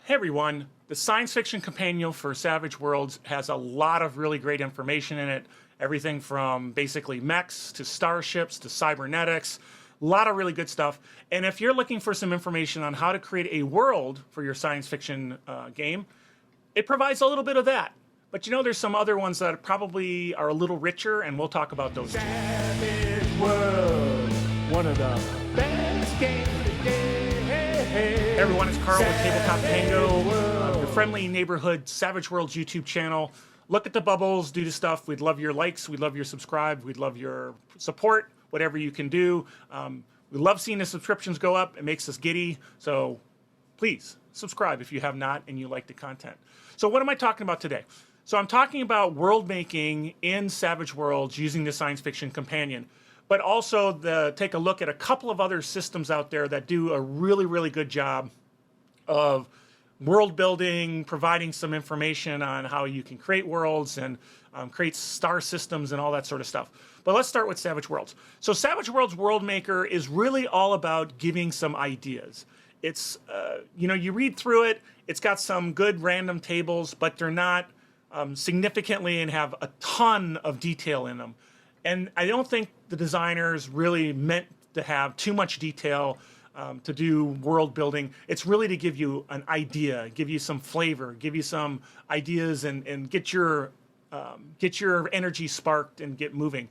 Hey everyone, the science fiction companion for Savage Worlds has a lot of really great information in it. Everything from basically mechs to starships to cybernetics, a lot of really good stuff. And if you're looking for some information on how to create a world for your science fiction game, it provides a little bit of that. But you know, there's some other ones that probably are a little richer, and we'll talk about those too. Savage Worlds, one of the best games today. Hey everyone, it's Carl with Tabletop Tango, your friendly neighborhood Savage Worlds YouTube channel. Look at the bubbles, do the stuff. We'd love your likes, we'd love your subscribe, we'd love your support, whatever you can do. We love seeing the subscriptions go up. It makes us giddy. So please subscribe if you have not and you like the content. So what am I talking about today? So I'm talking about world making in Savage Worlds using the science fiction companion, but also take a look at a couple of other systems out there that do a really, really good job of world building, providing some information on how you can create worlds and create star systems and all that sort of stuff. But let's start with Savage Worlds. So Savage Worlds World Maker is really all about giving some ideas. It's, you read through it, it's got some good random tables, but they're not significantly and have a ton of detail in them. And I don't think the designers really meant to have too much detail to do world building. It's really to give you an idea, give you some flavor, give you some ideas, and get your energy sparked and get moving.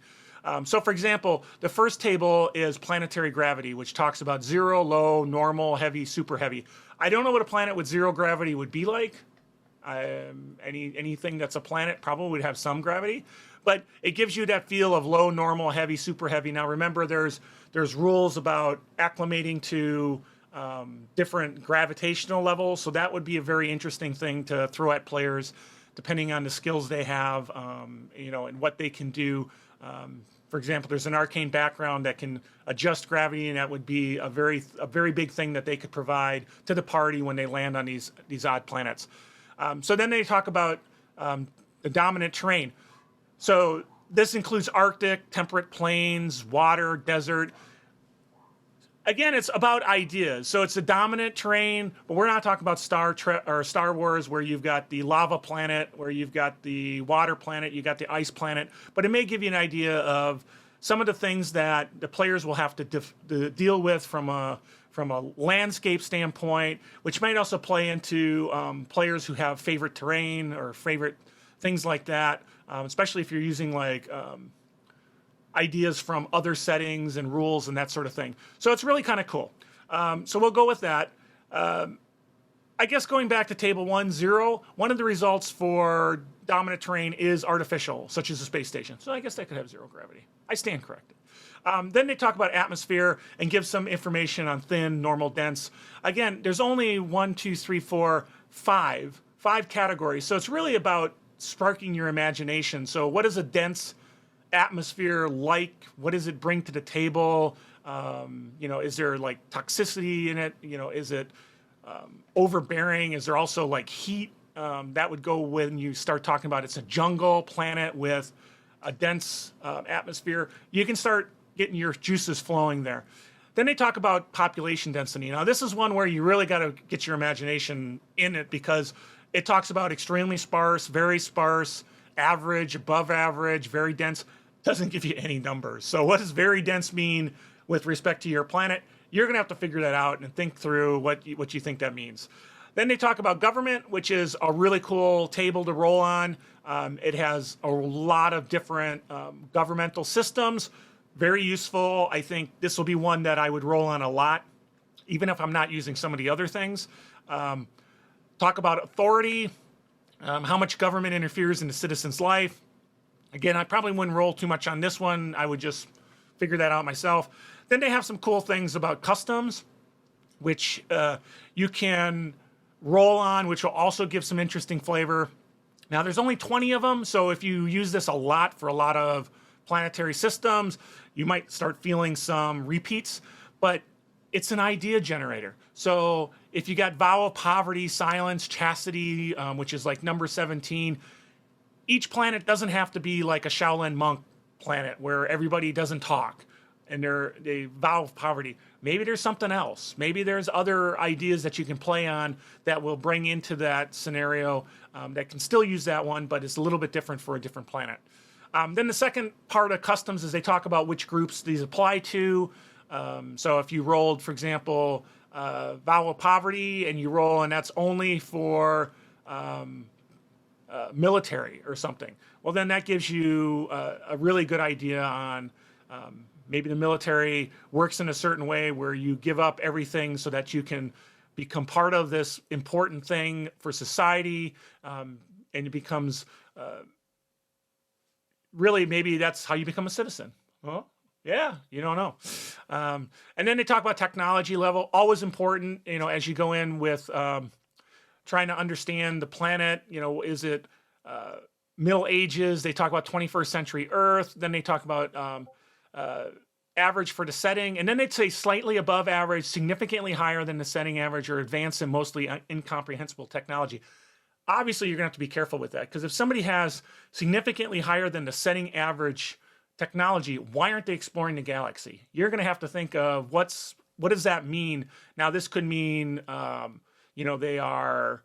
So for example, the first table is planetary gravity, which talks about zero, low, normal, heavy, super heavy. I don't know what a planet with zero gravity would be like. Anything that's a planet probably would have some gravity, but it gives you that feel of low, normal, heavy, super heavy. Now remember, there's rules about acclimating to different gravitational levels, so that would be a very interesting thing to throw at players, depending on the skills they have, and what they can do. For example, there's an arcane background that can adjust gravity, and that would be a very big thing that they could provide to the party when they land on these odd planets. So then they talk about the dominant terrain. So this includes Arctic, temperate plains, water, desert. Again, it's about ideas. So it's a dominant terrain, but we're not talking about Star Wars, where you've got the lava planet, where you've got the water planet, you got the ice planet. But it may give you an idea of some of the things that the players will have to deal with from a landscape standpoint, which might also play into players who have favorite terrain or favorite things like that, especially if you're using ideas from other settings and rules and that sort of thing. So it's really kind of cool. So we'll go with that. I guess going back to table 1-0, one of the results for dominant terrain is artificial, such as a space station. So I guess that could have zero gravity. I stand corrected. Then they talk about atmosphere and give some information on thin, normal, dense. Again, there's only 5 categories. So it's really about sparking your imagination. So what is a dense atmosphere like? What does it bring to the table? Is there like toxicity in it? Is it overbearing? Is there also like heat? That would go when you start talking about it's a jungle planet with a dense atmosphere. You can start getting your juices flowing there. Then they talk about population density. Now, this is one where you really got to get your imagination in it, because it talks about extremely sparse, very sparse, average, above average, very dense. Doesn't give you any numbers. So what does very dense mean with respect to your planet? You're going to have to figure that out and think through what you think that means. Then they talk about government, which is a really cool table to roll on. It has a lot of different governmental systems. Very useful. I think this will be one that I would roll on a lot, even if I'm not using some of the other things. Talk about authority, how much government interferes in the citizen's life. Again, I probably wouldn't roll too much on this one. I would just figure that out myself. Then they have some cool things about customs, which you can roll on, which will also give some interesting flavor. Now, there's only 20 of them, so if you use this a lot for a lot of planetary systems, you might start feeling some repeats, but it's an idea generator. So if you got vow of poverty, silence, chastity, which is like number 17, each planet doesn't have to be like a Shaolin monk planet where everybody doesn't talk. and they vow poverty. Maybe there's something else. Maybe there's other ideas that you can play on that will bring into that scenario that can still use that one, but it's a little bit different for a different planet. Then the second part of customs is they talk about which groups these apply to. So if you rolled, for example, vow of poverty, and you roll, and that's only for military or something, well, then that gives you a really good idea on maybe the military works in a certain way where you give up everything so that you can become part of this important thing for society, and it becomes really, maybe that's how you become a citizen. Well, yeah, you don't know. And then they talk about technology level, always important, as you go in with trying to understand the planet, is it Middle Ages? They talk about 21st century Earth. Then they talk about average for the setting. And then they'd say slightly above average, significantly higher than the setting average, or advanced and mostly incomprehensible technology. Obviously, you're going to have to be careful with that, because if somebody has significantly higher than the setting average technology, why aren't they exploring the galaxy? You're going to have to think of what does that mean? Now, this could mean, they are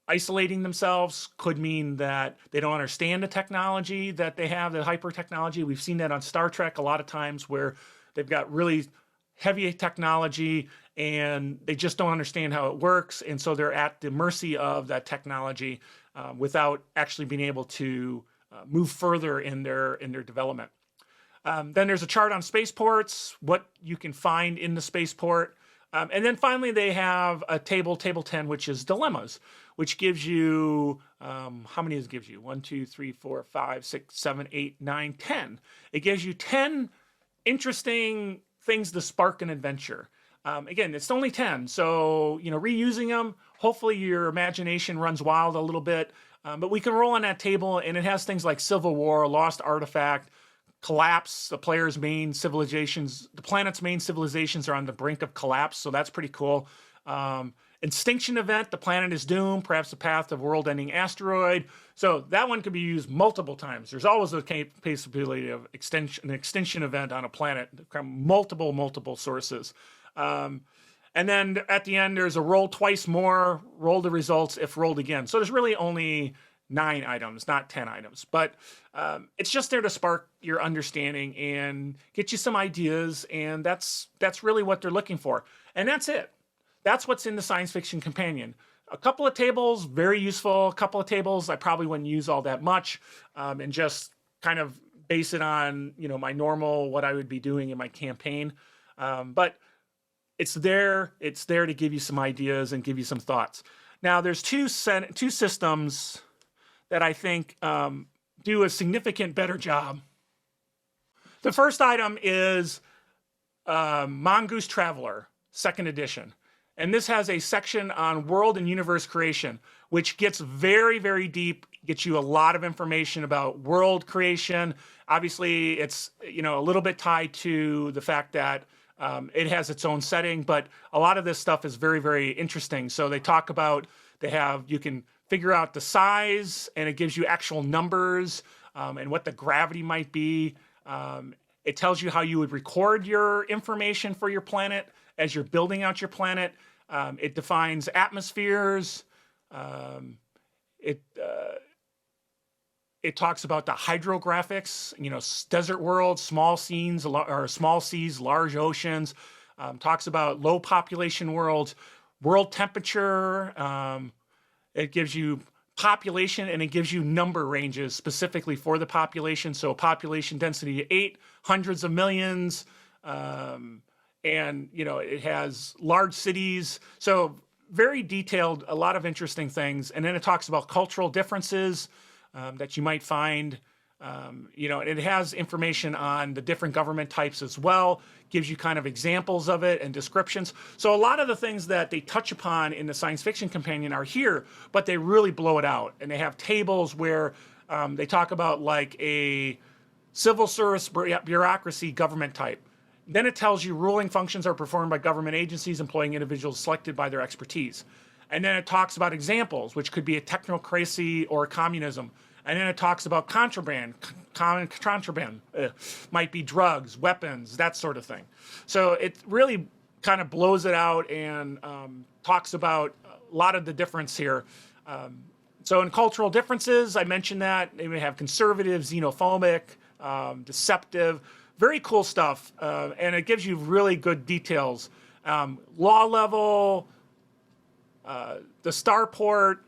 isolating themselves, could mean that they don't understand the technology that they have, the hyper technology. We've seen that on Star Trek a lot of times, where they've got really heavy technology and they just don't understand how it works, and so they're at the mercy of that technology without actually being able to move further in their development. Then there's a chart on spaceports, what you can find in the spaceport. And then finally, they have a table 10, which is dilemmas, which gives you, how many does it give you? 1, 2, 3, 4, 5, 6, 7, 8, 9, 10. It gives you 10 interesting things to spark an adventure. Again, it's only 10, so reusing them, hopefully your imagination runs wild a little bit. But we can roll on that table, and it has things like Civil War, Lost Artifact, collapse, the planet's main civilizations are on the brink of collapse, so that's pretty cool. Extinction event, the planet is doomed, perhaps the path of world-ending asteroid. So that one could be used multiple times. There's always a possibility of an extinction event on a planet from multiple sources. And then at the end, there's a roll twice more, roll the results if rolled again. So there's really only 9 items, not 10 items. But it's just there to spark your understanding and get you some ideas, and that's really what they're looking for. And that's it. That's what's in the Science Fiction Companion. A couple of tables, very useful. A couple of tables I probably wouldn't use all that much, and just kind of base it on my normal, what I would be doing in my campaign. But it's there to give you some ideas and give you some thoughts. Now, there's two systems that I think do a significant better job. The first item is Mongoose Traveler, 2nd edition. And this has a section on world and universe creation, which gets very, very deep, gets you a lot of information about world creation. Obviously, it's a little bit tied to the fact that it has its own setting, but a lot of this stuff is very, very interesting. So they talk about, you can figure out the size, and it gives you actual numbers and what the gravity might be. It tells you how you would record your information for your planet as you're building out your planet. It defines atmospheres. It talks about the hydrographics, desert world, small seas, large oceans. Talks about low population worlds, world temperature. It gives you population, and it gives you number ranges specifically for the population. So population density 8, hundreds of millions, and it has large cities. So very detailed, a lot of interesting things. And then it talks about cultural differences that you might find. It has information on the different government types as well, gives you kind of examples of it and descriptions. So a lot of the things that they touch upon in the Science Fiction Companion are here, but they really blow it out. And they have tables where they talk about like a civil service bureaucracy government type. Then it tells you ruling functions are performed by government agencies employing individuals selected by their expertise. And then it talks about examples, which could be a technocracy or a communism. And then it talks about contraband. Contraband might be drugs, weapons, that sort of thing. So it really kind of blows it out and talks about a lot of the difference here. So in cultural differences, I mentioned that they may have conservative, xenophobic, deceptive, very cool stuff, and it gives you really good details. Law level, the starport,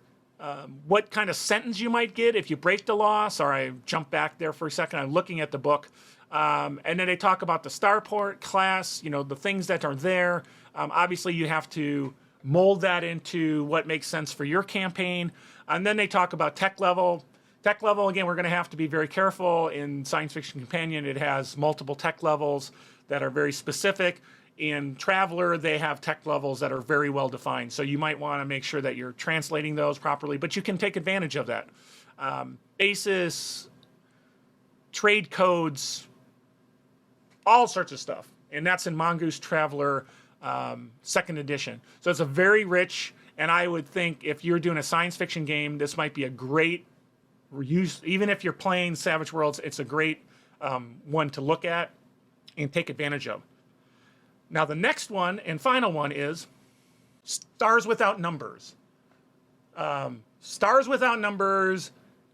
what kind of sentence you might get if you break the law. Sorry, I jumped back there for a second. I'm looking at the book. And then they talk about the starport class, the things that are there. Obviously, you have to mold that into what makes sense for your campaign. And then they talk about tech level. Tech level, again, we're going to have to be very careful. In Science Fiction Companion, it has multiple tech levels that are very specific. In Traveler, they have tech levels that are very well defined. So you might want to make sure that you're translating those properly, but you can take advantage of that. Basis, trade codes, all sorts of stuff. And that's in Mongoose Traveler 2nd edition. So it's a very rich, and I would think if you're doing a science fiction game, this might be a great use. Even if you're playing Savage Worlds, it's a great one to look at and take advantage of. Now, the next one and final one is Stars Without Numbers. Stars Without Numbers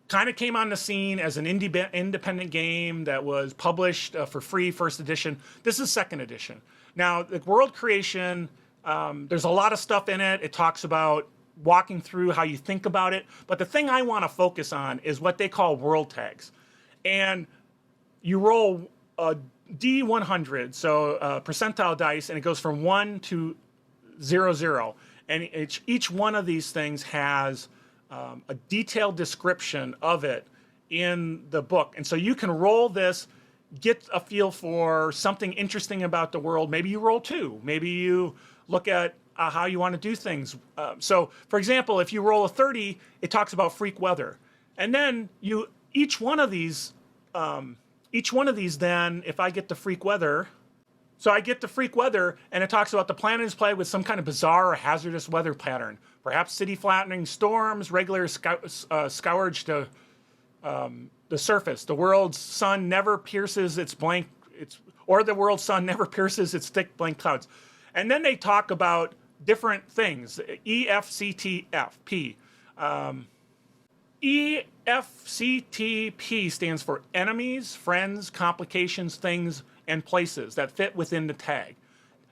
kind of came on the scene as an independent game that was published for free, 1st edition. This is 2nd edition. Now, the world creation, there's a lot of stuff in it. It talks about walking through how you think about it. But the thing I want to focus on is what they call world tags. And you roll a D100, so percentile dice, and it goes from 1 to 00. And each one of these things has a detailed description of it in the book. And so you can roll this, get a feel for something interesting about the world. Maybe you roll 2. Maybe you look at how you want to do things. So, for example, if you roll a 30, it talks about freak weather. And then each one of these then, if I get the freak weather, so I get the freak weather, and it talks about the planet is plagued with some kind of bizarre or hazardous weather pattern. Perhaps city flattening storms, regular scourge to the surface. The world's sun never pierces the world's sun never pierces its thick blank clouds. And then they talk about different things. EFCTP. EFCTP stands for enemies, friends, complications, things, and places that fit within the tag.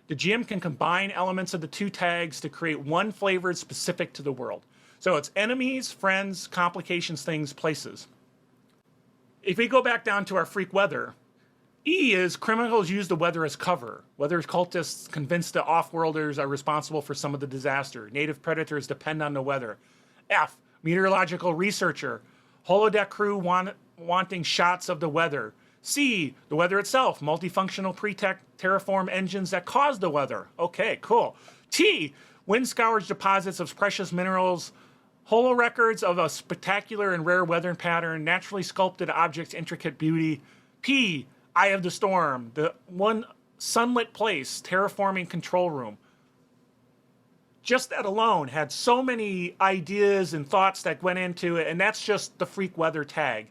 The GM can combine elements of the 2 tags to create one flavor specific to the world. So it's enemies, friends, complications, things, places. If we go back down to our freak weather, E is criminals use the weather as cover. Weather cultists convinced the off-worlders are responsible for some of the disaster. Native predators depend on the weather. F, meteorological researcher. Holodeck crew wanting shots of the weather. C, the weather itself. Multifunctional terraform engines that cause the weather. Okay, cool. T, wind scourge deposits of precious minerals. Holo records of a spectacular and rare weather pattern. Naturally sculpted objects, intricate beauty. P, eye of the storm. The one sunlit place, terraforming control room. Just that alone had so many ideas and thoughts that went into it, and that's just the freak weather tag.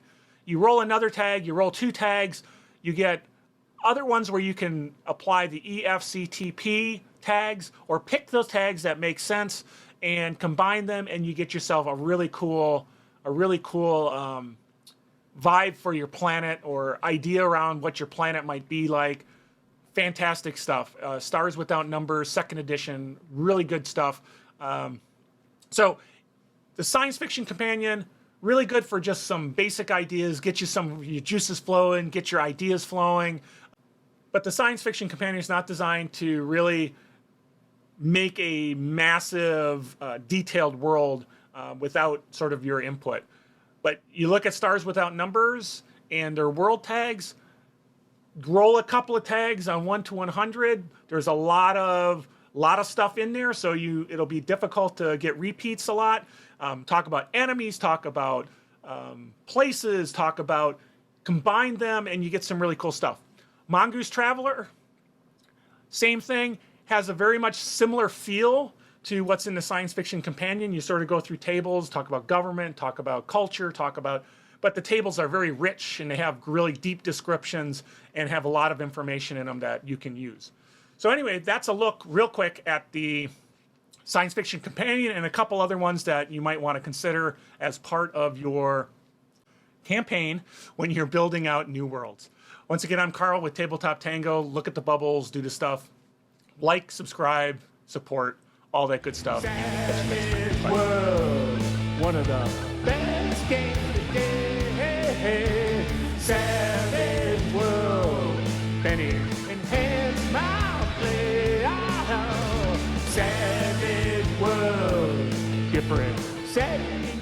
You roll another tag, you roll 2 tags, you get other ones where you can apply the EFCTP tags or pick those tags that make sense and combine them, and you get yourself a really cool vibe for your planet or idea around what your planet might be like. Fantastic stuff. Stars Without Numbers, 2nd edition, really good stuff. So the Science Fiction Companion, really good for just some basic ideas, get you some of your juices flowing, get your ideas flowing. But the Science Fiction Companion is not designed to really make a massive, detailed world without sort of your input. But you look at Stars Without Numbers and their world tags, roll a couple of tags on 1 to 100. There's a lot of stuff in there, so it'll be difficult to get repeats a lot. Talk about enemies, talk about places, talk about combine them, and you get some really cool stuff. Mongoose Traveler, same thing, has a very much similar feel to what's in the Science Fiction Companion. You sort of go through tables, talk about government, talk about culture, talk about, but the tables are very rich and they have really deep descriptions and have a lot of information in them that you can use. So anyway, that's a look real quick at the Science Fiction Companion and a couple other ones that you might want to consider as part of your campaign when you're building out new worlds. Once again, I'm Carl with Tabletop Tango. Look at the bubbles, do the stuff. Like, subscribe, support, all that good stuff. Savage World, one of the best games today. Savage World, Benny, enhance my play. Oh, Savage World, different settings.